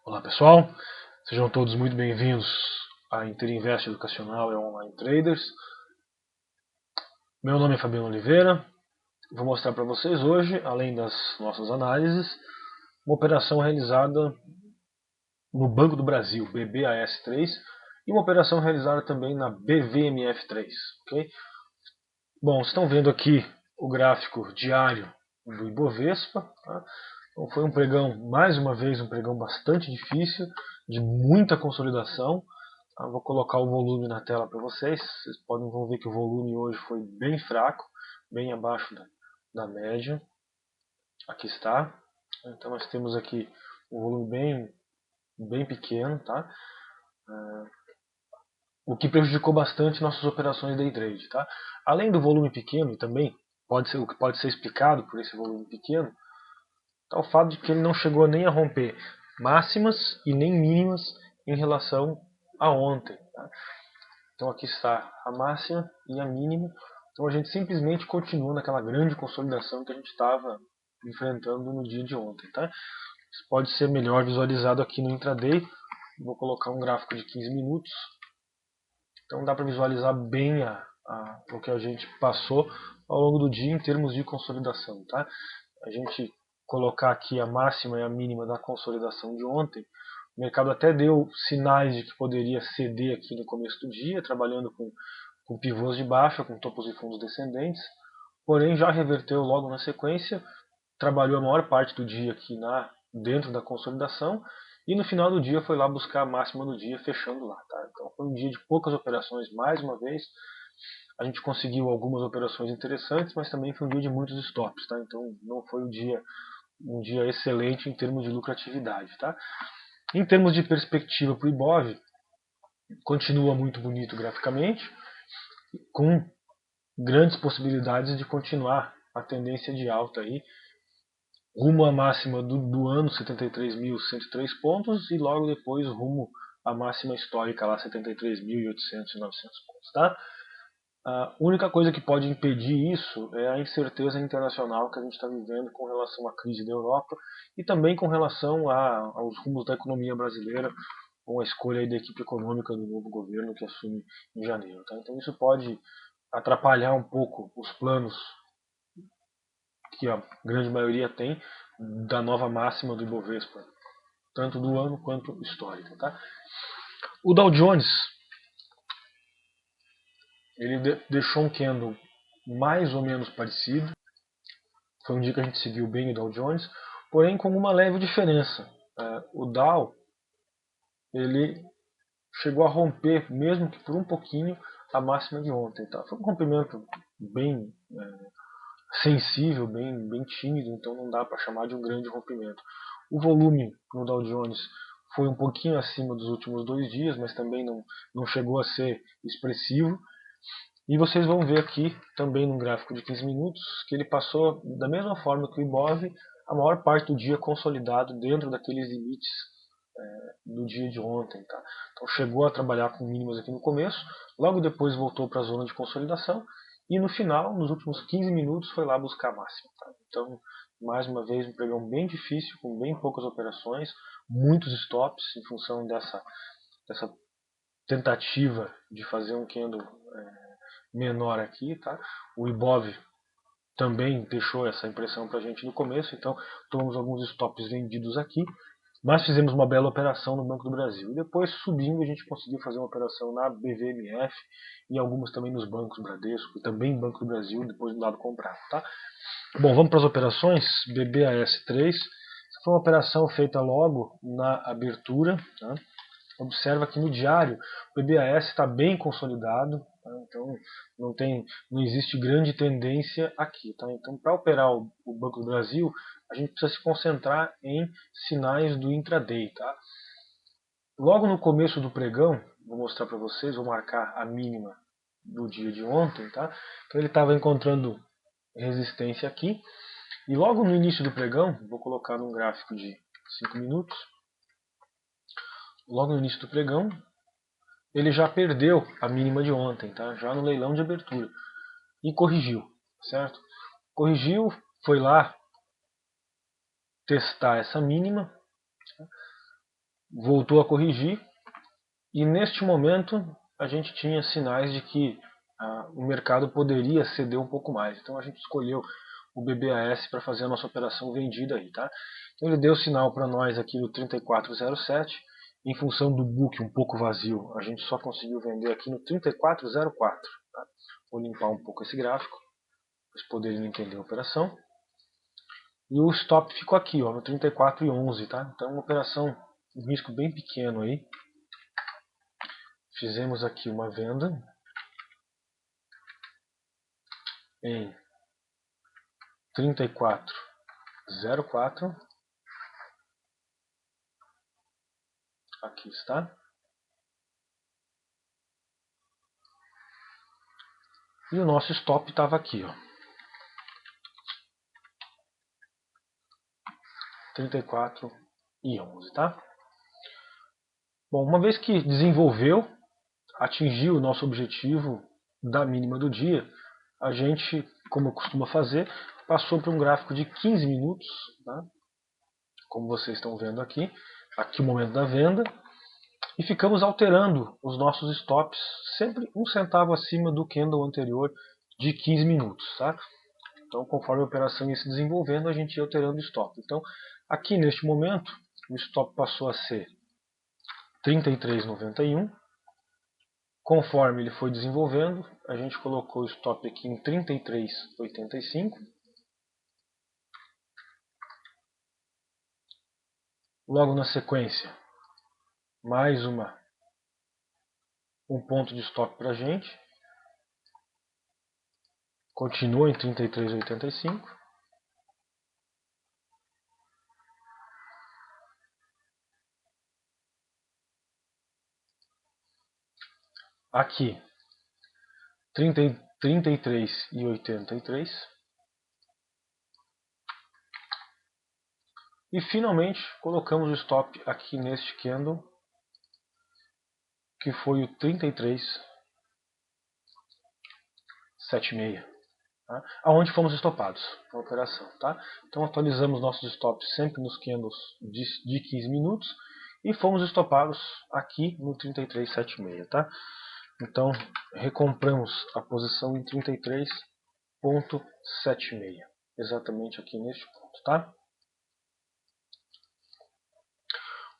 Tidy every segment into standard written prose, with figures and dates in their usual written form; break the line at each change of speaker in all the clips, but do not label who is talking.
Olá pessoal, sejam todos muito bem-vindos à Interinvest Educacional e Online Traders. Meu nome é Fabiano Oliveira, vou mostrar para vocês hoje, além das nossas análises, uma operação realizada no Banco do Brasil, BBAS3, e uma operação realizada também na BVMF3. Okay? Bom, vocês estão vendo aqui o gráfico diário do Ibovespa. Tá? Então foi um pregão, mais uma vez, um pregão bastante difícil, de muita consolidação. Vou colocar o volume na tela para vocês. Vocês vão ver que o volume hoje foi bem fraco, bem abaixo da média. Aqui está. Então nós temos aqui um volume bem pequeno, tá? O que prejudicou bastante nossas operações day trade, tá? Além do volume pequeno, e também o que pode ser explicado por esse volume pequeno, tá o fato de que ele não chegou nem a romper máximas e nem mínimas em relação a ontem. Tá? Então aqui está a máxima e a mínima. Então a gente simplesmente continua naquela grande consolidação que a gente estava enfrentando no dia de ontem. Tá? Isso pode ser melhor visualizado aqui no intraday. Vou colocar um gráfico de 15 minutos. Então dá para visualizar bem o que a gente passou ao longo do dia em termos de consolidação. Tá? A gente colocar aqui a máxima e a mínima da consolidação de ontem, o mercado até deu sinais de que poderia ceder aqui no começo do dia, trabalhando com pivôs de baixa, com topos e fundos descendentes, porém já reverteu logo na sequência, trabalhou a maior parte do dia aqui dentro da consolidação, e no final do dia foi lá buscar a máxima do dia, fechando lá. Tá? Então foi um dia de poucas operações, mais uma vez. A gente conseguiu algumas operações interessantes, mas também foi um dia de muitos stops. Tá? Então não foi um dia excelente em termos de lucratividade. Tá? Em termos de perspectiva para o Ibov, continua muito bonito graficamente, com grandes possibilidades de continuar a tendência de alta aí, rumo à máxima do ano, 73.103 pontos, e logo depois rumo à máxima histórica lá, 73.800 e 900 pontos. Tá? A única coisa que pode impedir isso é a incerteza internacional que a gente está vivendo com relação à crise da Europa e também com relação aos rumos da economia brasileira, com a escolha aí da equipe econômica do novo governo que assume em janeiro. Tá? Então isso pode atrapalhar um pouco os planos que a grande maioria tem da nova máxima do Ibovespa, tanto do ano quanto histórica. Tá? O Dow Jones ele deixou um candle mais ou menos parecido. Foi um dia que a gente seguiu bem o Dow Jones, porém com uma leve diferença. O Dow ele chegou a romper, mesmo que por um pouquinho, a máxima de ontem. Tá? Foi um rompimento bem sensível, bem tímido, então não dá para chamar de um grande rompimento. O volume no Dow Jones foi um pouquinho acima dos últimos 2 dias, mas também não chegou a ser expressivo. E vocês vão ver aqui, também no gráfico de 15 minutos, que ele passou da mesma forma que o Ibov, a maior parte do dia consolidado dentro daqueles limites do dia de ontem. Tá? Então chegou a trabalhar com mínimas aqui no começo, logo depois voltou para a zona de consolidação, e no final, nos últimos 15 minutos, foi lá buscar a máxima. Tá? Então, mais uma vez, um pregão bem difícil, com bem poucas operações, muitos stops em função dessa tentativa de fazer um candle menor aqui, tá? O Ibov também deixou essa impressão para a gente no começo, então tomamos alguns stops vendidos aqui, mas fizemos uma bela operação no Banco do Brasil. E depois, subindo, a gente conseguiu fazer uma operação na BVMF e algumas também nos bancos Bradesco e também Banco do Brasil, depois do lado comprado. Tá? Bom, vamos para as operações. BBAS3. Essa foi uma operação feita logo na abertura. Tá? Observa que no diário o BBAS está bem consolidado, tá? Então não existe grande tendência aqui. Tá? Então, para operar o Banco do Brasil, a gente precisa se concentrar em sinais do intraday. Tá? Logo no começo do pregão, vou mostrar para vocês, vou marcar a mínima do dia de ontem. Tá? Então ele estava encontrando resistência aqui, e logo no início do pregão, vou colocar num gráfico de 5 minutos, logo no início do pregão, ele já perdeu a mínima de ontem, tá? Já no leilão de abertura, e corrigiu, certo? Corrigiu, foi lá testar essa mínima, tá? voltou a corrigir e neste momento a gente tinha sinais de que o mercado poderia ceder um pouco mais. Então a gente escolheu o BBAS para fazer a nossa operação vendida aí, tá? Então ele deu sinal para nós aqui no 3407, em função do book um pouco vazio, a gente só conseguiu vender aqui no 3404, tá? Vou limpar um pouco esse gráfico, para vocês poderem entender a operação. E o stop ficou aqui, ó, no 34,11, tá? Então uma operação, um risco bem pequeno aí. Fizemos aqui uma venda em 34,04. Aqui está. E o nosso stop estava aqui, ó. 34,11, tá? Bom, uma vez que desenvolveu, atingiu o nosso objetivo da mínima do dia, a gente, como costuma fazer, passou para um gráfico de 15 minutos, tá? Como vocês estão vendo aqui, aqui o momento da venda, e ficamos alterando os nossos stops, sempre 1 centavo acima do candle anterior de 15 minutos. Tá? Então, conforme a operação ia se desenvolvendo, a gente ia alterando o stop. Então, aqui neste momento, o stop passou a ser 33,91. Conforme ele foi desenvolvendo, a gente colocou o stop aqui em 33,85. Logo na sequência, mais um ponto de stop para a gente. Continua em 33,85. Aqui, 33,83. E finalmente colocamos o stop aqui neste candle, que foi o 33,76, tá? Aonde fomos estopados na operação. Tá? Então atualizamos nossos stops sempre nos candles de 15 minutos e fomos estopados aqui no 33,76. Tá? Então recompramos a posição em 33,76, exatamente aqui neste ponto. Tá?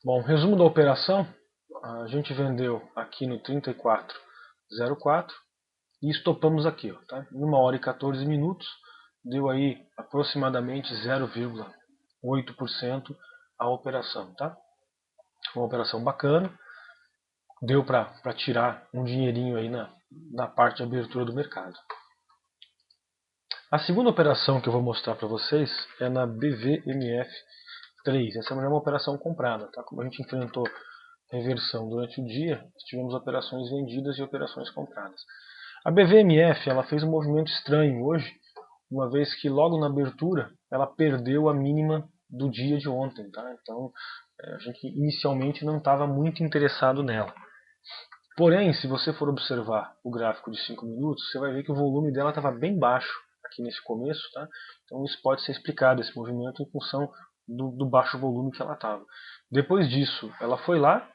Bom, resumo da operação, a gente vendeu aqui no 34,04 e estopamos aqui, ó, tá? Em 1 hora e 14 minutos, deu aí aproximadamente 0,8% a operação, tá? Uma operação bacana, deu para tirar um dinheirinho aí na parte de abertura do mercado. A segunda operação que eu vou mostrar para vocês é na BVMF3. Essa é uma operação comprada, tá? Como a gente enfrentou reversão durante o dia, tivemos operações vendidas e operações compradas. A BVMF ela fez um movimento estranho hoje, uma vez que logo na abertura ela perdeu a mínima do dia de ontem. Tá? Então a gente inicialmente não estava muito interessado nela. Porém, se você for observar o gráfico de 5 minutos, você vai ver que o volume dela estava bem baixo aqui nesse começo. Tá? Então isso pode ser explicado, esse movimento, em função do baixo volume que ela estava. Depois disso, ela foi lá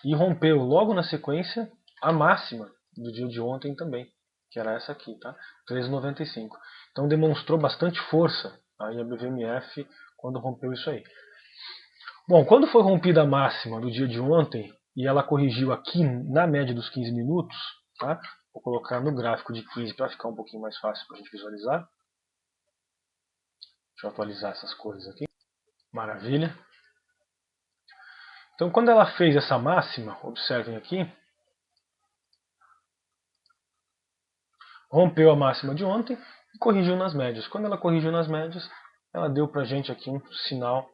e rompeu logo na sequência a máxima do dia de ontem também, que era essa aqui, tá? 13,95. Então demonstrou bastante força aí a BVMF quando rompeu isso aí. Bom, quando foi rompida a máxima do dia de ontem e ela corrigiu aqui na média dos 15 minutos, tá? Vou colocar no gráfico de 15 para ficar um pouquinho mais fácil para a gente visualizar. Deixa eu atualizar essas cores aqui. Maravilha. Então, quando ela fez essa máxima, observem aqui, rompeu a máxima de ontem e corrigiu nas médias. Quando ela corrigiu nas médias, ela deu pra gente aqui um sinal,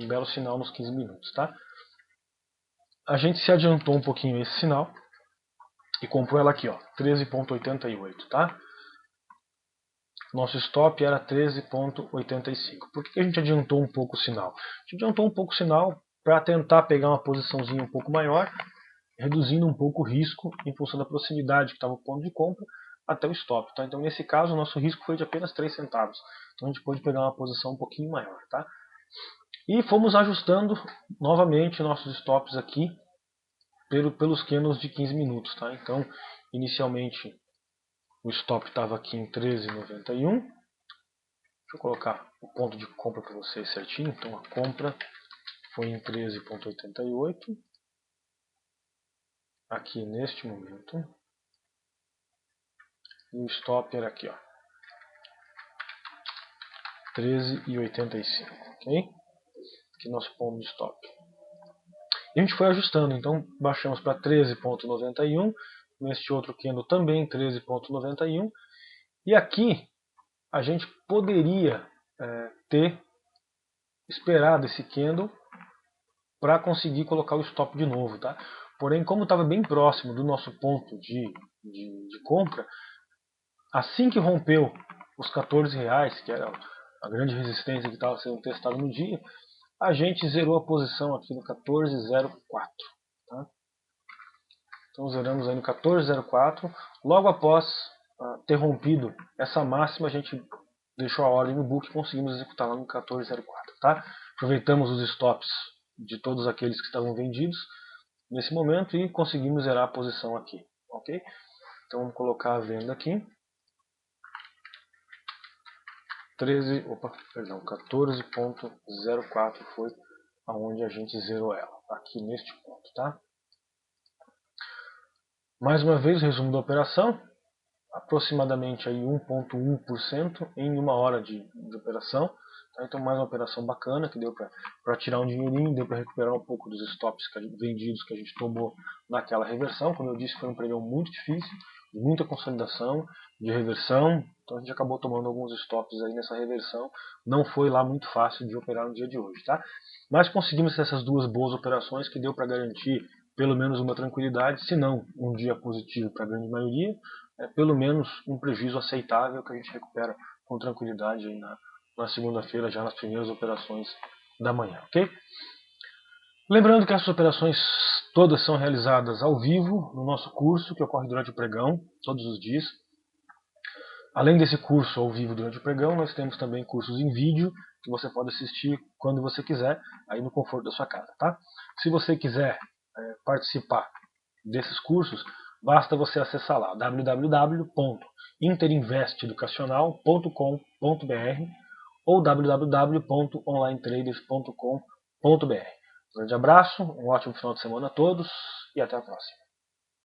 um belo sinal nos 15 minutos. Tá? A gente se adiantou um pouquinho esse sinal e comprou ela aqui, ó, 13,88. Tá? Nosso stop era 13,85. Por que a gente adiantou um pouco o sinal? A gente adiantou um pouco o sinal para tentar pegar uma posiçãozinha um pouco maior, reduzindo um pouco o risco em função da proximidade que estava o ponto de compra até o stop. Tá? Então, nesse caso, o nosso risco foi de apenas 3 centavos. Então, a gente pode pegar uma posição um pouquinho maior. Tá? E fomos ajustando novamente nossos stops aqui pelos candles de 15 minutos. Tá? Então, inicialmente o stop estava aqui em 13,91. Deixa eu colocar o ponto de compra para vocês certinho. Então a compra foi em 13,88. Aqui neste momento. E o stop era aqui, ó, 13,85, ok? Aqui nosso ponto de stop. E a gente foi ajustando, então baixamos para 13,91, neste outro candle também 13,91, e aqui a gente poderia ter esperado esse candle para conseguir colocar o stop de novo, tá? Porém, como estava bem próximo do nosso ponto de compra, assim que rompeu os R$14, que era a grande resistência que estava sendo testada no dia, a gente zerou a posição aqui no 14,04. Tá? Então zeramos aí no 14,04. Logo após ter rompido essa máxima, a gente deixou a ordem no book e conseguimos executar lá no 14,04. Tá? Aproveitamos os stops de todos aqueles que estavam vendidos nesse momento e conseguimos zerar a posição aqui. Ok? Então vamos colocar a venda aqui. 14,04 foi aonde a gente zerou ela, aqui neste ponto, tá? Mais uma vez, o resumo da operação, aproximadamente aí 1,1% em uma hora de operação, tá? Então mais uma operação bacana, que deu para tirar um dinheirinho, deu para recuperar um pouco dos stops vendidos que a gente tomou naquela reversão. Como eu disse, foi um pregão muito difícil, de muita consolidação, de reversão, então a gente acabou tomando alguns stops aí nessa reversão. Não foi lá muito fácil de operar no dia de hoje, tá? Mas conseguimos essas duas boas operações que deu para garantir pelo menos uma tranquilidade, se não um dia positivo para a grande maioria, pelo menos um prejuízo aceitável que a gente recupera com tranquilidade aí na segunda-feira, já nas primeiras operações da manhã, ok? Lembrando que essas operações todas são realizadas ao vivo no nosso curso, que ocorre durante o pregão, todos os dias. Além desse curso ao vivo durante o pregão, nós temos também cursos em vídeo, que você pode assistir quando você quiser, aí no conforto da sua casa, tá? Se você quiser participar desses cursos, basta você acessar lá www.interinvesteducacional.com.br ou www.onlinetraders.com.br. Um grande abraço, um ótimo final de semana a todos e até a próxima.